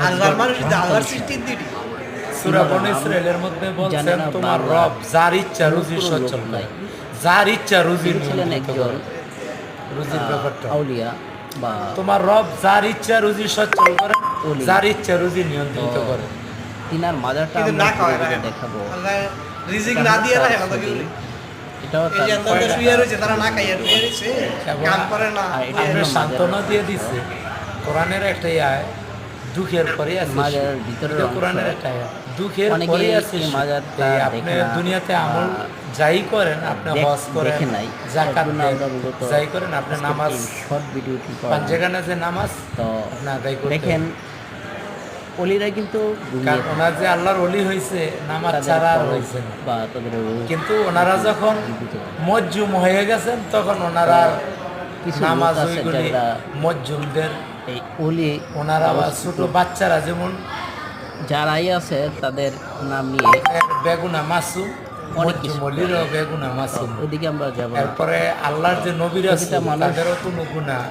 আল্লাহর মানুষ আল্লাহর সৃষ্টির দিদি সূরা বনী ইসরাঈলের মধ্যে বলছেন তোমার রব যার ইচ্ছা রুজি সচ্ছল করে, যার ইচ্ছা রুজি নিয়ন্ত্রিত করে। রুজির ব্যাপারটা আউলিয়া বা তোমার রব যার ইচ্ছা রুজি সচ্ছল করে, যার ইচ্ছা রুজি নিয়ন্ত্রিত করে। তিনার মাজারটা কিন্তু আমরা না খাওয়ায় ঘুরে ঘুরে রাখে দেখাবো। আল্লাহ রিজিক না দিয়ে রাখে কথা কি বলি এটাও এই যে তার এত শুয়ে রয়েছে তারা না খাইয়া শুয়ে রয়েছে কাম করে না আর এটা আপনি হলো সান্ত্বনা দিয়ে দিচ্ছে কোরআনের একটা আয় দুঃখের পরে আছে মাজারের ভিতরের এটা অংশ। কোরআনের একটা আয়াত। দুঃখের অনেকেই পরে আছে এই মাজারটা আপনি দেখে না দুনিয়াতে আমল বা যাই করেন, আপনি হজ করেন, দেখে নাই। যাকাত এর জন্য দেন, আমরা মূলত যাই করেন, আপনি নামাজ শর্ট ভিডিওটি পাঞ্জেগানে যে নামাজ তো আপনি আদায় করতে দেখেন অলিরা কিন্তু কারণ ওনার যে আল্লাহর ওলি হয়েছে নামাজ ছাড়া আর হয়েছে না। বা তাদের কিন্তু ওনারা যখন মজ্জুম হয়ে গেছেন তখন ওনারা আর কিছু নামাজ লোক আছে ওইগুলি যারা মজ্জুমদের এই অলি ওনারা আবার ছোট বাচ্চারা যেমন যারাই আছে তাদের নাম নিয়ে বেগুনা মাসুম অনেক কিছু মজ্জুমলিরও বেগুনা মাসুম। ওইদিকে আমরা যাব না। এরপরে আল্লাহর যে নবীর আছে প্রতিটা মানুষ তাদেরও কোনো গুনাহ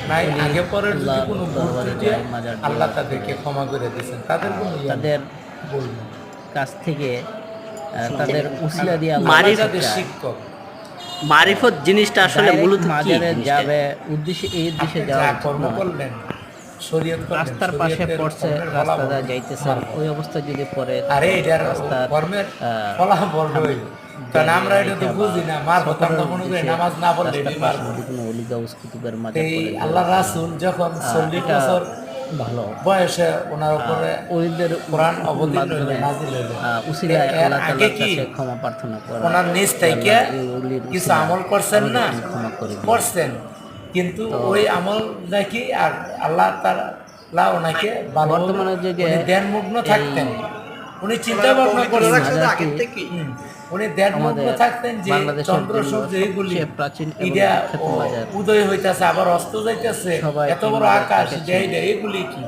নাই, আগে পরে যদি আল্লাহ কোনো ভুল দরবারে ত্রুটি যায়, মাজার দিয়ে আল্লাহ তাদেরকে ক্ষমা করে দিয়েছেন, তাদের কোনো ইয়ে নেই। তাদের ভুল নেই। কাছ থেকে তাদের উসিলা দিয়ে আল্লাহ আল্লাহ মারিফ- যাদের শিক্ষক মারিফত জিনিসটা আসলে direct মূলত কি মাজারে জিনিসটা? যাবে উদ্দেশ্যে এই উদ্দেশ্যে যা যাওয়া কর্ম উচিত না। করলেন শরীয়ত করলেন, রাস্তার পাশে শরীয়তের পড়ছে কর্মের রাস্তা ফলাফল। দিয়ে যাইতেছেন ওই অবস্থায় যদি পড়ে আরে এটার রাস্তার কর্মের ফলাফল রইল, কারণ আমরা এটা তো বুঝি না, মার কথা আমরা মনে করি নামাজ না পড়লে এটি পারবো। কোনো অলি গাউস কুতুবের মাজার এই পড়ে আল্লাহ রাসূল যখন 40 এটা বছর ভালো বয়সে ওনার উপরে ওলিদের কোরআন অবতীর্ণ হইল, মাধ্যমে নাজিল হইল। উসিলায় এর আল্লাহ আগে তাআলার কি কাছে ক্ষমা প্রার্থনা করা ওনার নিজ থেকে এই অলির কিছু উসিলায় আমল করছেন না, আমাদের ক্ষমা করে দিন। করছেন, কিন্তু ওই আমল নাকি আর আল্লাহ তাআলা ওনাকে ভালো বর্তমানে যুগে উনি ধ্যানমগ্ন থাকতেন, উনি চিন্তা ভাবনা পবিত্র করেছেন, রাখছে তো মাজারটি আগের থেকে উনি ধ্যানমগ্ন আমাদের থাকতেন যে বাংলাদেশের চন্দ্র জন্য সূর্য এইগুলি সবচেয়ে প্রাচীন এবং ইডা বিখ্যাত মাজার। উদয় হইতেছে আবার অস্ত যাইতেছে, সবাই এত বড় এই মাজার আকাশ দেখেছে। এগুলি কি